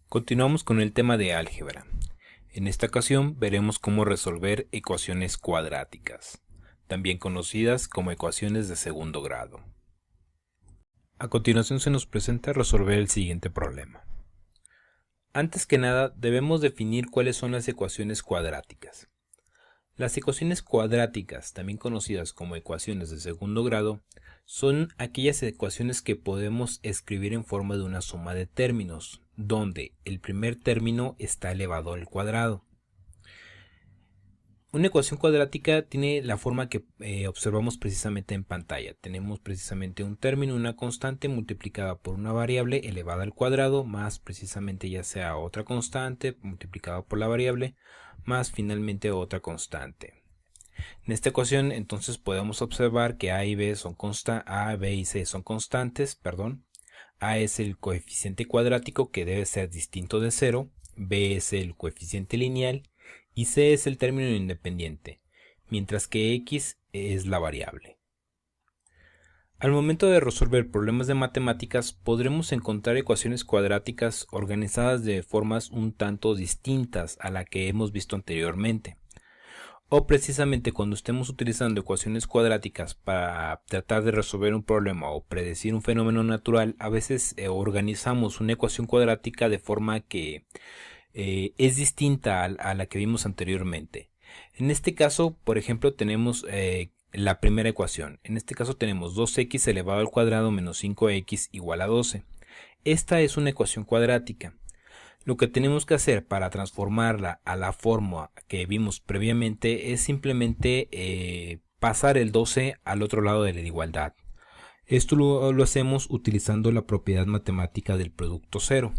Continuamos con el tema de álgebra. En esta ocasión veremos cómo resolver ecuaciones cuadráticas, también conocidas como ecuaciones de segundo grado. A continuación se nos presenta resolver el siguiente problema. Antes que nada, debemos definir cuáles son las ecuaciones cuadráticas. Las ecuaciones cuadráticas, también conocidas como ecuaciones de segundo grado, son aquellas ecuaciones que podemos escribir en forma de una suma de términos, donde el primer término está elevado al cuadrado. Una ecuación cuadrática tiene la forma que observamos precisamente en pantalla. Tenemos precisamente un término, una constante multiplicada por una variable elevada al cuadrado, más precisamente ya sea otra constante multiplicada por la variable, más finalmente otra constante. En esta ecuación entonces podemos observar que A y B y C son constantes, A es el coeficiente cuadrático que debe ser distinto de 0, B es el coeficiente lineal y C es el término independiente, mientras que X es la variable. Al momento de resolver problemas de matemáticas podremos encontrar ecuaciones cuadráticas organizadas de formas un tanto distintas a la que hemos visto anteriormente. O precisamente cuando estemos utilizando ecuaciones cuadráticas para tratar de resolver un problema o predecir un fenómeno natural, a veces organizamos una ecuación cuadrática de forma que es distinta a la que vimos anteriormente. En este caso, por ejemplo, tenemos la primera ecuación. En este caso tenemos 2x elevado al cuadrado menos 5x igual a 12. Esta es una ecuación cuadrática. Lo que tenemos que hacer para transformarla a la forma que vimos previamente es simplemente pasar el 12 al otro lado de la igualdad. Esto lo hacemos utilizando la propiedad matemática del producto cero.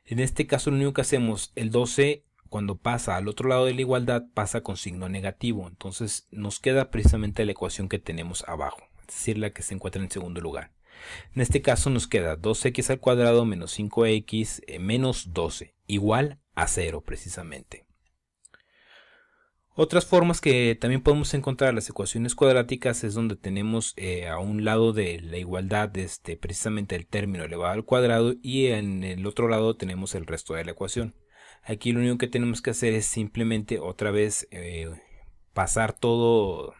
En este caso lo único que hacemos, el 12 cuando pasa al otro lado de la igualdad pasa con signo negativo. Entonces nos queda precisamente la ecuación que tenemos abajo, es decir, la que se encuentra en segundo lugar. En este caso nos queda 2x al cuadrado menos 5x menos 12 igual a 0 precisamente. Otras formas que también podemos encontrar las ecuaciones cuadráticas es donde tenemos a un lado de la igualdad precisamente el término elevado al cuadrado y en el otro lado tenemos el resto de la ecuación. Aquí lo único que tenemos que hacer es simplemente otra vez pasar todos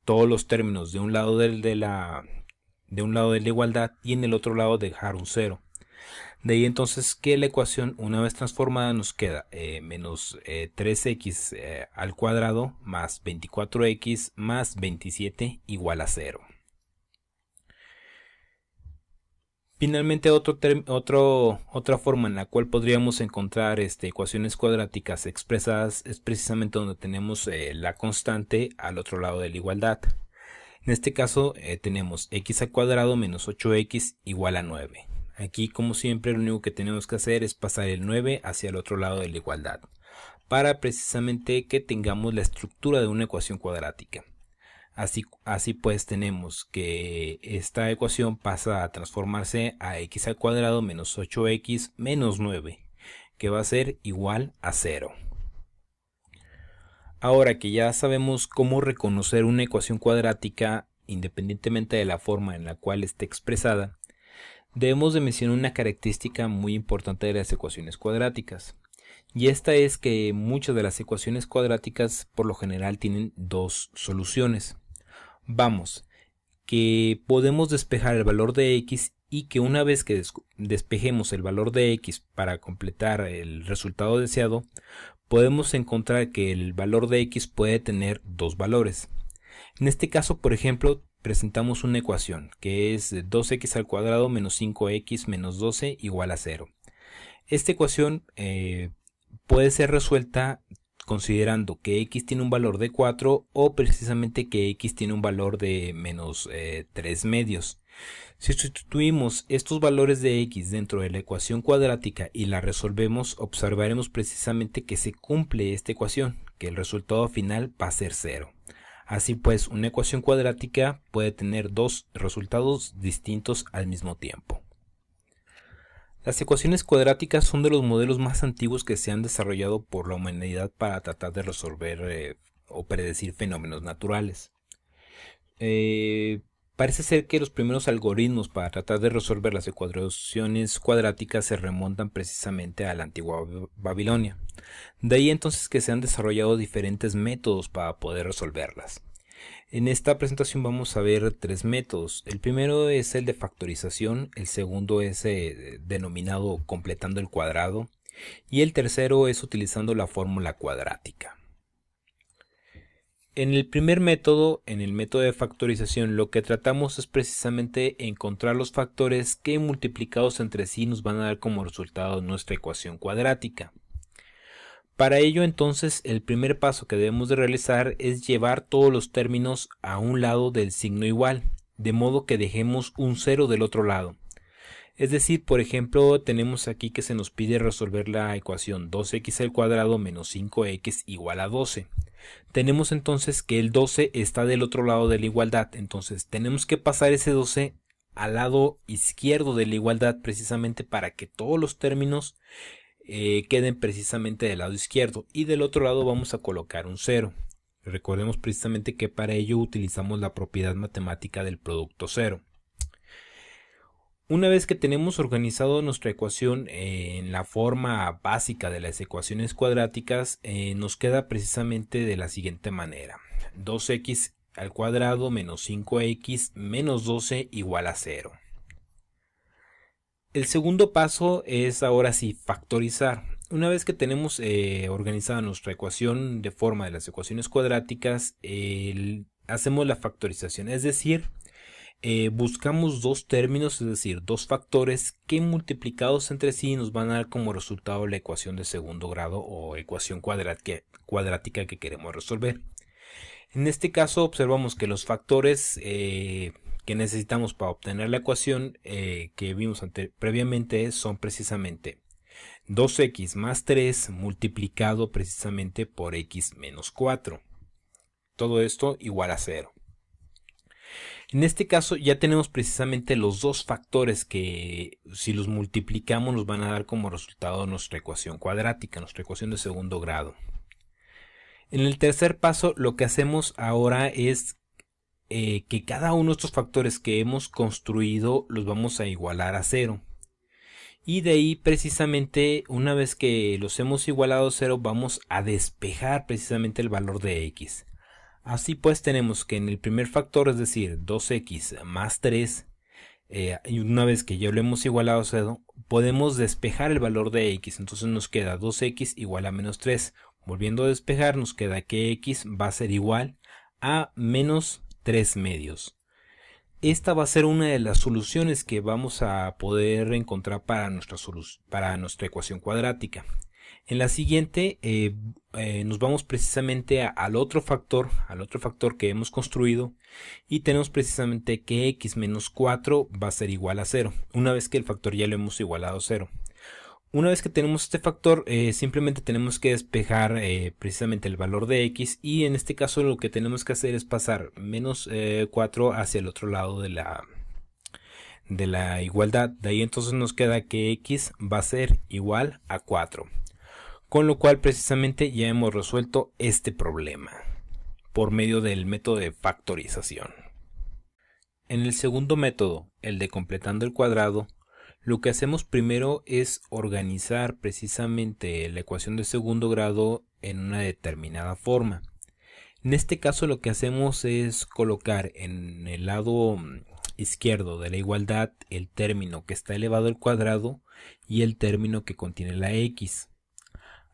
los términos de un lado de la igualdad y en el otro lado dejar un 0. De ahí entonces que la ecuación una vez transformada nos queda menos 3x al cuadrado más 24x más 27 igual a 0. Finalmente otra forma en la cual podríamos encontrar ecuaciones cuadráticas expresadas es precisamente donde tenemos la constante al otro lado de la igualdad. En este caso tenemos x al cuadrado menos 8x igual a 9. Aquí como siempre lo único que tenemos que hacer es pasar el 9 hacia el otro lado de la igualdad para precisamente que tengamos la estructura de una ecuación cuadrática. Así pues tenemos que esta ecuación pasa a transformarse a x al cuadrado menos 8x menos 9 que va a ser igual a 0. Ahora que ya sabemos cómo reconocer una ecuación cuadrática independientemente de la forma en la cual esté expresada, debemos de mencionar una característica muy importante de las ecuaciones cuadráticas. Y esta es que muchas de las ecuaciones cuadráticas por lo general tienen dos soluciones. Vamos, que podemos despejar el valor de x y que una vez que despejemos el valor de x para completar el resultado deseado, podemos encontrar que el valor de x puede tener dos valores. En este caso, por ejemplo, presentamos una ecuación que es 2x al cuadrado menos 5x menos 12 igual a 0. Esta ecuación puede ser resuelta considerando que x tiene un valor de 4 o precisamente que x tiene un valor de menos 3 medios. Si sustituimos estos valores de x dentro de la ecuación cuadrática y la resolvemos, observaremos precisamente que se cumple esta ecuación, que el resultado final va a ser 0. Así pues, una ecuación cuadrática puede tener dos resultados distintos al mismo tiempo. Las ecuaciones cuadráticas son de los modelos más antiguos que se han desarrollado por la humanidad para tratar de resolver o predecir fenómenos naturales. Parece ser que los primeros algoritmos para tratar de resolver las ecuaciones cuadráticas se remontan precisamente a la antigua Babilonia. De ahí entonces que se han desarrollado diferentes métodos para poder resolverlas. En esta presentación vamos a ver tres métodos. El primero es el de factorización, el segundo es denominado completando el cuadrado y el tercero es utilizando la fórmula cuadrática. En el primer método, en el método de factorización, lo que tratamos es precisamente encontrar los factores que multiplicados entre sí nos van a dar como resultado nuestra ecuación cuadrática. Para ello entonces el primer paso que debemos de realizar es llevar todos los términos a un lado del signo igual, de modo que dejemos un cero del otro lado. Es decir, por ejemplo, tenemos aquí que se nos pide resolver la ecuación 2x al cuadrado menos 5x igual a 12. Tenemos entonces que el 12 está del otro lado de la igualdad, entonces tenemos que pasar ese 12 al lado izquierdo de la igualdad precisamente para que todos los términos queden precisamente del lado izquierdo y del otro lado vamos a colocar un 0. Recordemos precisamente que para ello utilizamos la propiedad matemática del producto cero. Una vez que tenemos organizado nuestra ecuación en la forma básica de las ecuaciones cuadráticas, nos queda precisamente de la siguiente manera: 2x al cuadrado menos 5x menos 12 igual a 0. El segundo paso es ahora sí factorizar. Una vez que tenemos organizada nuestra ecuación de forma de las ecuaciones cuadráticas, hacemos la factorización, es decir, buscamos dos términos, es decir, dos factores que multiplicados entre sí nos van a dar como resultado la ecuación de segundo grado o ecuación cuadrática que queremos resolver. En este caso observamos que los factores que necesitamos para obtener la ecuación que vimos previamente son precisamente 2x más 3 multiplicado precisamente por x menos 4. Todo esto igual a 0. En este caso ya tenemos precisamente los dos factores que si los multiplicamos nos van a dar como resultado nuestra ecuación cuadrática, nuestra ecuación de segundo grado. En el tercer paso lo que hacemos ahora es que cada uno de estos factores que hemos construido los vamos a igualar a 0. Y de ahí precisamente una vez que los hemos igualado a 0 vamos a despejar precisamente el valor de x. Así pues tenemos que en el primer factor, es decir, 2x más 3, y una vez que ya lo hemos igualado a 0, podemos despejar el valor de x. Entonces nos queda 2x igual a menos 3. Volviendo a despejar nos queda que x va a ser igual a menos 3 medios. Esta va a ser una de las soluciones que vamos a poder encontrar para nuestra ecuación cuadrática. En la siguiente nos vamos precisamente al otro factor que hemos construido y tenemos precisamente que x menos 4 va a ser igual a 0, una vez que el factor ya lo hemos igualado a 0. Una vez que tenemos este factor, simplemente tenemos que despejar precisamente el valor de x y en este caso lo que tenemos que hacer es pasar menos 4 hacia el otro lado de la igualdad. De ahí entonces nos queda que x va a ser igual a 4. Con lo cual precisamente ya hemos resuelto este problema por medio del método de factorización. En el segundo método, el de completando el cuadrado, lo que hacemos primero es organizar precisamente la ecuación de segundo grado en una determinada forma. En este caso lo que hacemos es colocar en el lado izquierdo de la igualdad el término que está elevado al cuadrado y el término que contiene la x.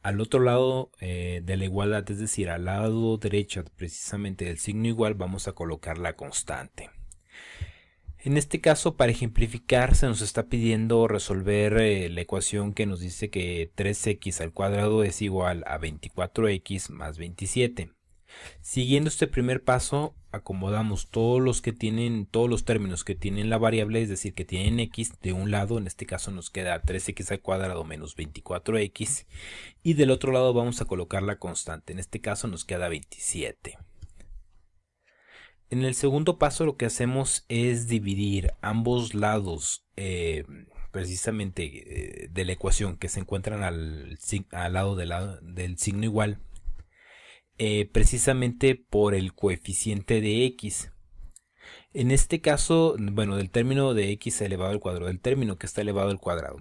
Al otro lado de la igualdad, es decir, al lado derecho precisamente del signo igual, vamos a colocar la constante. En este caso, para ejemplificar, se nos está pidiendo resolver la ecuación que nos dice que 3x al cuadrado es igual a 24x más 27. Siguiendo este primer paso, acomodamos todos los términos que tienen la variable, es decir, que tienen x de un lado. En este caso nos queda 3x al cuadrado menos 24x y del otro lado vamos a colocar la constante. En este caso nos queda 27. En el segundo paso lo que hacemos es dividir ambos lados precisamente de la ecuación que se encuentran al lado del signo igual, precisamente por el coeficiente de x. En este caso, bueno, del término de x elevado al cuadrado, del término que está elevado al cuadrado.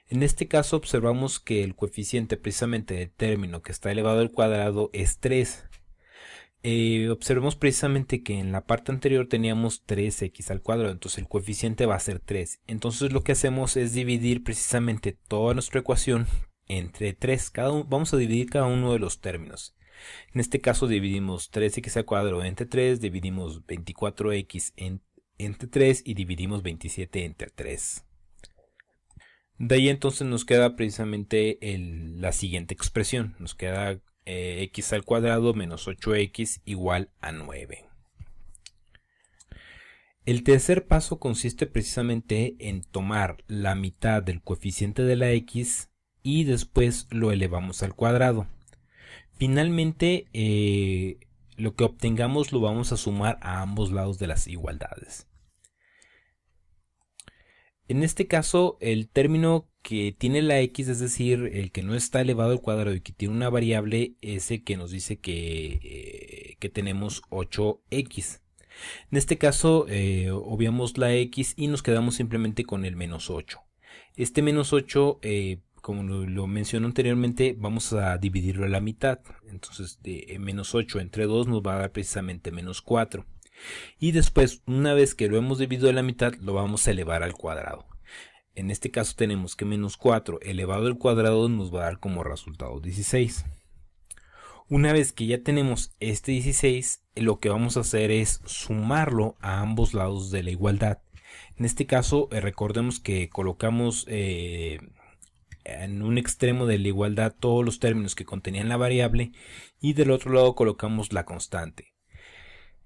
En este caso observamos que el coeficiente precisamente del término que está elevado al cuadrado es 3. Observemos precisamente que en la parte anterior teníamos 3x al cuadrado, entonces el coeficiente va a ser 3. Entonces lo que hacemos es dividir precisamente toda nuestra ecuación entre 3. Vamos a dividir cada uno de los términos. En este caso dividimos 3x al cuadrado entre 3, dividimos 24x entre 3 y dividimos 27 entre 3. De ahí entonces nos queda precisamente la siguiente expresión. Nos queda x al cuadrado menos 8x igual a 9. El tercer paso consiste precisamente en tomar la mitad del coeficiente de la x y después lo elevamos al cuadrado. Finalmente, lo que obtengamos lo vamos a sumar a ambos lados de las igualdades. En este caso, el término que tiene la x, es decir, el que no está elevado al cuadrado y que tiene una variable, es el que nos dice que tenemos 8x. En este caso, obviamos la x y nos quedamos simplemente con el menos 8. Este menos 8, como lo mencioné anteriormente, vamos a dividirlo a la mitad. Entonces, de menos 8 entre 2 nos va a dar precisamente menos 4. Y después, una vez que lo hemos dividido a la mitad, lo vamos a elevar al cuadrado. En este caso tenemos que menos 4 elevado al cuadrado nos va a dar como resultado 16. Una vez que ya tenemos este 16, lo que vamos a hacer es sumarlo a ambos lados de la igualdad. En este caso, recordemos que colocamos en un extremo de la igualdad todos los términos que contenían la variable y del otro lado colocamos la constante.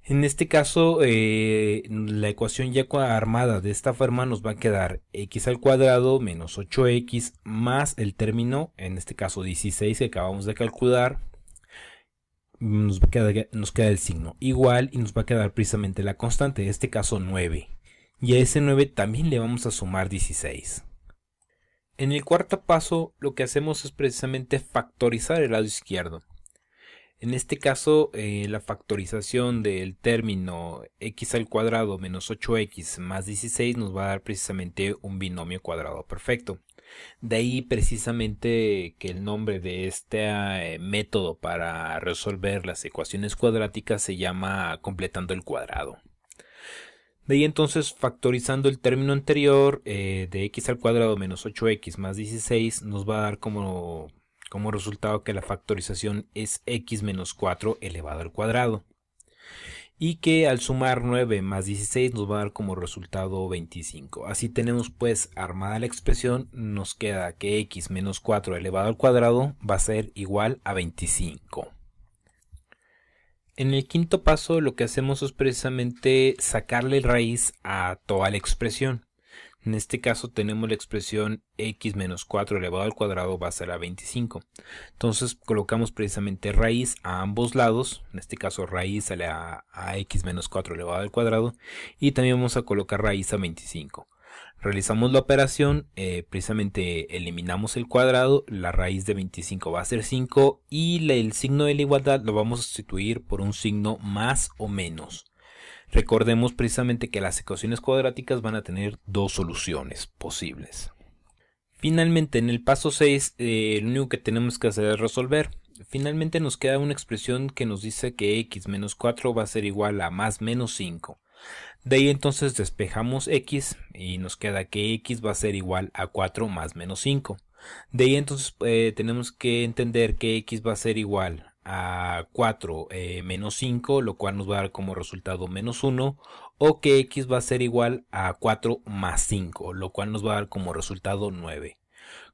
En este caso, la ecuación ya armada de esta forma nos va a quedar x al cuadrado menos 8x más el término, en este caso 16 que acabamos de calcular, nos queda el signo igual y nos va a quedar precisamente la constante, en este caso 9. Y a ese 9 también le vamos a sumar 16. En el cuarto paso, lo que hacemos es precisamente factorizar el lado izquierdo. En este caso, la factorización del término x al cuadrado menos 8x más 16 nos va a dar precisamente un binomio cuadrado perfecto. De ahí precisamente que el nombre de este método para resolver las ecuaciones cuadráticas se llama completando el cuadrado. De ahí entonces, factorizando el término anterior de x al cuadrado menos 8x más 16 nos va a dar como resultado que la factorización es x menos 4 elevado al cuadrado. Y que al sumar 9 más 16 nos va a dar como resultado 25. Así tenemos pues armada la expresión, nos queda que x menos 4 elevado al cuadrado va a ser igual a 25. En el quinto paso lo que hacemos es precisamente sacarle raíz a toda la expresión. En este caso tenemos la expresión x menos 4 elevado al cuadrado va a ser a 25. Entonces colocamos precisamente raíz a ambos lados, en este caso raíz a x menos 4 elevado al cuadrado, y también vamos a colocar raíz a 25. Realizamos la operación, precisamente eliminamos el cuadrado, la raíz de 25 va a ser 5 y el signo de la igualdad lo vamos a sustituir por un signo más o menos. Recordemos precisamente que las ecuaciones cuadráticas van a tener dos soluciones posibles. Finalmente, en el paso 6, lo único que tenemos que hacer es resolver. Finalmente nos queda una expresión que nos dice que x menos 4 va a ser igual a más menos 5. De ahí entonces despejamos x y nos queda que x va a ser igual a 4 más menos 5. De ahí entonces tenemos que entender que x va a ser igual a 4 menos 5, lo cual nos va a dar como resultado menos 1, o que x va a ser igual a 4 más 5, lo cual nos va a dar como resultado 9.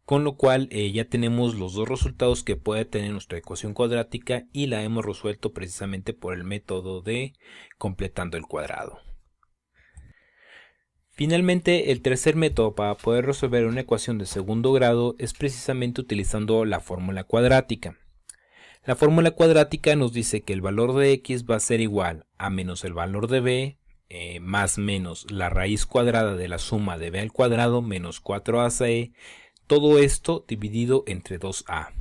Con lo cual ya tenemos los dos resultados que puede tener nuestra ecuación cuadrática y la hemos resuelto precisamente por el método de completando el cuadrado. Finalmente, el tercer método para poder resolver una ecuación de segundo grado es precisamente utilizando la fórmula cuadrática. La fórmula cuadrática nos dice que el valor de x va a ser igual a menos el valor de b más menos la raíz cuadrada de la suma de b al cuadrado menos 4ac, todo esto dividido entre 2a.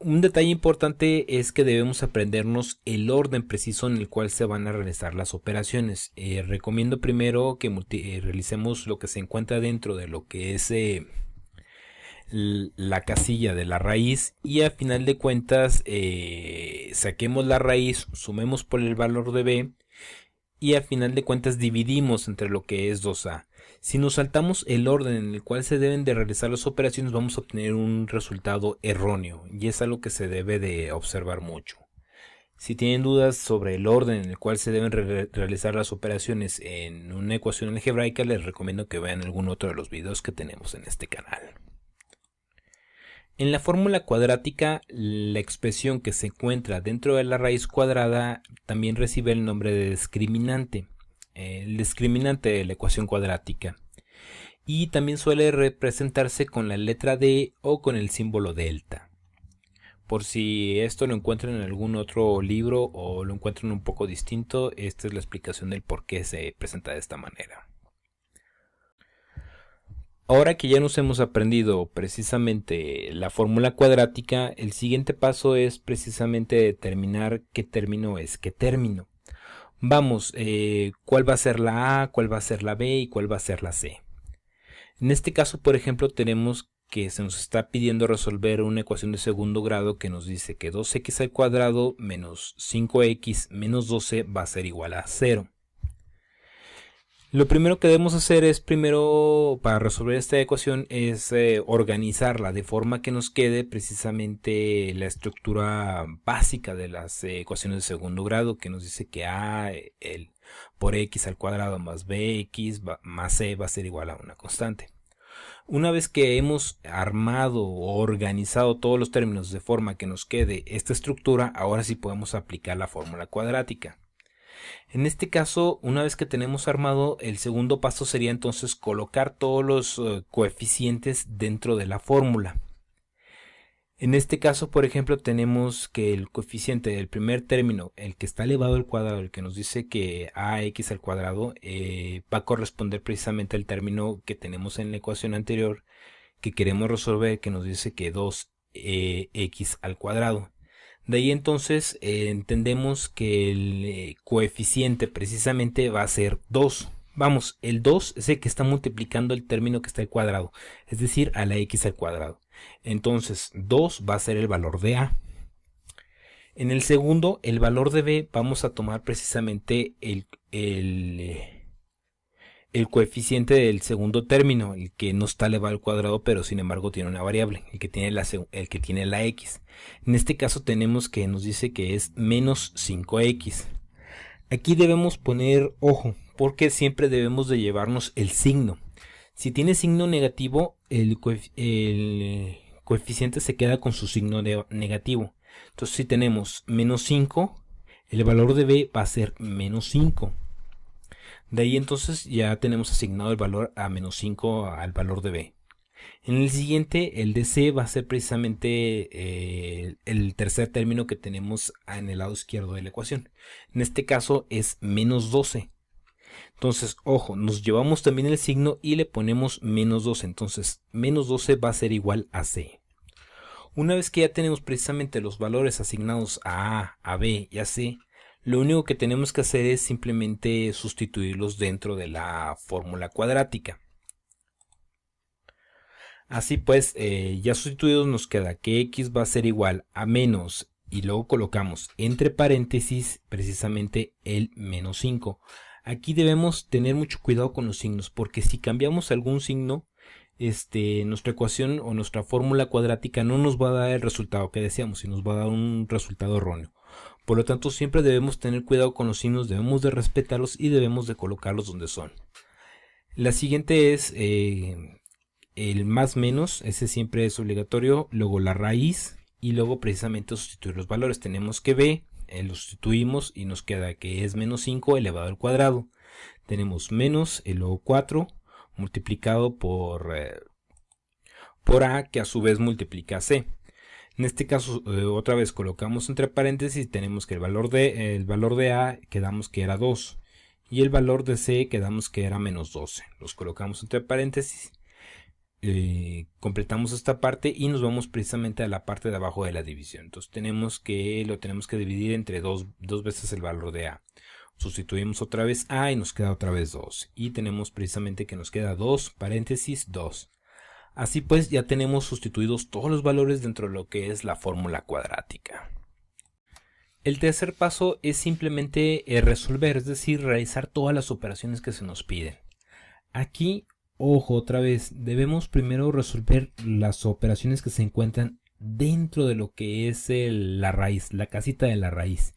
Un detalle importante es que debemos aprendernos el orden preciso en el cual se van a realizar las operaciones. Recomiendo primero que realicemos lo que se encuentra dentro de lo que es la casilla de la raíz, y a final de cuentas saquemos la raíz, sumemos por el valor de b y a final de cuentas dividimos entre lo que es 2a. Si nos saltamos el orden en el cual se deben de realizar las operaciones, vamos a obtener un resultado erróneo, y es algo que se debe de observar mucho. Si tienen dudas sobre el orden en el cual se deben realizar las operaciones en una ecuación algebraica, les recomiendo que vean algún otro de los videos que tenemos en este canal. En la fórmula cuadrática, la expresión que se encuentra dentro de la raíz cuadrada también recibe el nombre de discriminante, el discriminante de la ecuación cuadrática, y también suele representarse con la letra D o con el símbolo delta. Por si esto lo encuentran en algún otro libro o lo encuentran un poco distinto, esta es la explicación del por qué se presenta de esta manera. Ahora que ya nos hemos aprendido precisamente la fórmula cuadrática, el siguiente paso es precisamente determinar qué término es qué término. Vamos, cuál va a ser la A, cuál va a ser la B y cuál va a ser la C. En este caso, por ejemplo, tenemos que se nos está pidiendo resolver una ecuación de segundo grado que nos dice que 2x al cuadrado menos 5x menos 12 va a ser igual a 0. Lo primero que debemos hacer es, para resolver esta ecuación, es organizarla de forma que nos quede precisamente la estructura básica de las ecuaciones de segundo grado, que nos dice que a por x al cuadrado más bx más c va a ser igual a una constante. Una vez que hemos armado o organizado todos los términos de forma que nos quede esta estructura, ahora sí podemos aplicar la fórmula cuadrática. En este caso, una vez que tenemos armado, el segundo paso sería entonces colocar todos los coeficientes dentro de la fórmula. En este caso, por ejemplo, tenemos que el coeficiente del primer término, el que está elevado al cuadrado, el que nos dice que ax al cuadrado, va a corresponder precisamente al término que tenemos en la ecuación anterior que queremos resolver, que nos dice que 2x al cuadrado. De ahí entonces entendemos que el coeficiente precisamente va a ser 2. Vamos, el 2 es el que está multiplicando el término que está al cuadrado, es decir, a la x al cuadrado. Entonces 2 va a ser el valor de a. En el segundo, el valor de b, vamos a tomar precisamente el coeficiente del segundo término, el que no está elevado al cuadrado, pero sin embargo tiene una variable, el que tiene la x. En este caso tenemos que nos dice que es menos 5x. Aquí debemos poner ojo, porque siempre debemos de llevarnos el signo. Si tiene signo negativo, el coeficiente se queda con su signo negativo. Entonces si tenemos menos 5, el valor de b va a ser menos 5. De ahí entonces ya tenemos asignado el valor a menos 5 al valor de b. En el siguiente, el de c va a ser precisamente el tercer término que tenemos en el lado izquierdo de la ecuación. En este caso es menos 12. Entonces, ojo, nos llevamos también el signo y le ponemos menos 12. Entonces, menos 12 va a ser igual a c. Una vez que ya tenemos precisamente los valores asignados a b y a c, lo único que tenemos que hacer es simplemente sustituirlos dentro de la fórmula cuadrática. Así pues, ya sustituidos nos queda que x va a ser igual a menos, y luego colocamos entre paréntesis precisamente el menos 5. Aquí debemos tener mucho cuidado con los signos, porque si cambiamos algún signo, nuestra ecuación o nuestra fórmula cuadrática no nos va a dar el resultado que deseamos, y nos va a dar un resultado erróneo. Por lo tanto, siempre debemos tener cuidado con los signos, debemos de respetarlos y debemos de colocarlos donde son. La siguiente es el más menos, ese siempre es obligatorio, luego la raíz y luego precisamente sustituir los valores. Tenemos que b, lo sustituimos y nos queda que es menos 5 elevado al cuadrado. Tenemos menos el luego 4 multiplicado por a, que a su vez multiplica a c. En este caso, otra vez colocamos entre paréntesis, tenemos que el valor de a quedamos que era 2 y el valor de c quedamos que era menos 12. Los colocamos entre paréntesis. completamos esta parte y nos vamos precisamente a la parte de abajo de la división. Entonces lo tenemos que dividir entre dos veces el valor de a. Sustituimos otra vez a y nos queda otra vez 2. Y tenemos precisamente que nos queda 2, paréntesis 2. Así pues ya tenemos sustituidos todos los valores dentro de lo que es la fórmula cuadrática. El tercer paso es simplemente resolver, es decir, realizar todas las operaciones que se nos piden. Aquí, ojo, otra vez, debemos primero resolver las operaciones que se encuentran dentro de lo que es la raíz, la casita de la raíz.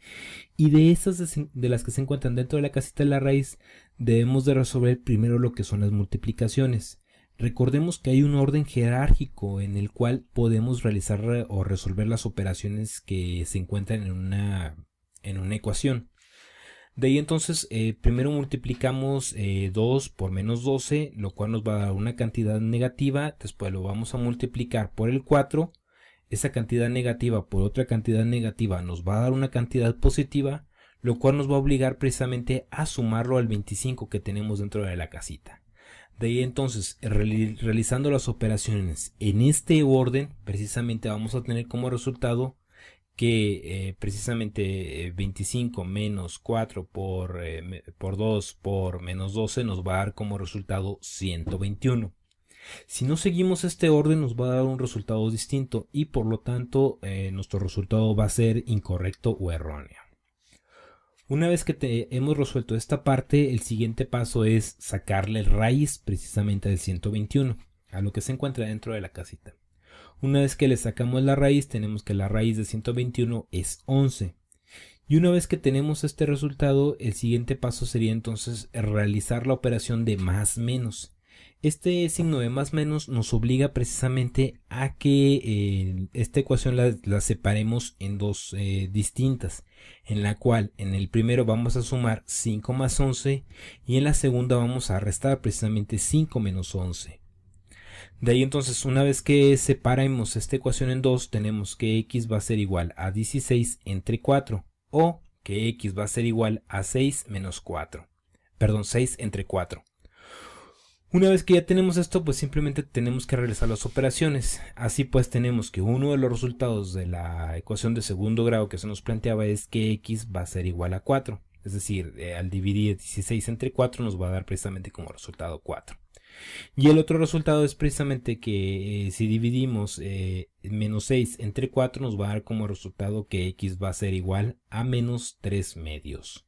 Y de esas de las que se encuentran dentro de la casita de la raíz, debemos de resolver primero lo que son las multiplicaciones. Recordemos que hay un orden jerárquico en el cual podemos realizar o resolver las operaciones que se encuentran en una ecuación. De ahí entonces primero multiplicamos 2 por menos 12, lo cual nos va a dar una cantidad negativa. Después lo vamos a multiplicar por el 4. Esa cantidad negativa por otra cantidad negativa nos va a dar una cantidad positiva, lo cual nos va a obligar precisamente a sumarlo al 25 que tenemos dentro de la casita. De ahí entonces, realizando las operaciones en este orden, precisamente vamos a tener como resultado que precisamente 25 menos 4 por 2 por menos 12 nos va a dar como resultado 121. Si no seguimos este orden nos va a dar un resultado distinto y por lo tanto nuestro resultado va a ser incorrecto o erróneo. Una vez que hemos resuelto esta parte, el siguiente paso es sacarle raíz precisamente del 121 a lo que se encuentra dentro de la casita. Una vez que le sacamos la raíz, tenemos que la raíz de 121 es 11. Y una vez que tenemos este resultado, el siguiente paso sería entonces realizar la operación de más menos. Este signo de más menos nos obliga precisamente a que esta ecuación la separemos en dos distintas, en la cual en el primero vamos a sumar 5 más 11 y en la segunda vamos a restar precisamente 5 menos 11. De ahí entonces, una vez que separemos esta ecuación en dos, tenemos que x va a ser igual a 16 entre 4 o que x va a ser igual a 6 menos 4. Perdón, 6 entre 4. Una vez que ya tenemos esto, pues simplemente tenemos que realizar las operaciones. Así pues tenemos que uno de los resultados de la ecuación de segundo grado que se nos planteaba es que x va a ser igual a 4. Es decir, al dividir 16 entre 4 nos va a dar precisamente como resultado 4. Y el otro resultado es precisamente que si dividimos menos 6 entre 4 nos va a dar como resultado que x va a ser igual a menos 3 medios.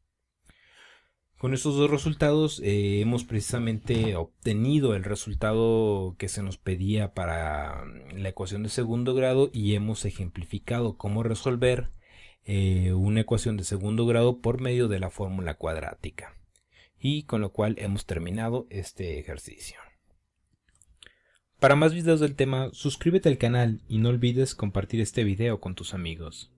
Con estos dos resultados hemos precisamente obtenido el resultado que se nos pedía para la ecuación de segundo grado y hemos ejemplificado cómo resolver una ecuación de segundo grado por medio de la fórmula cuadrática. Y con lo cual hemos terminado este ejercicio. Para más videos del tema, suscríbete al canal y no olvides compartir este video con tus amigos.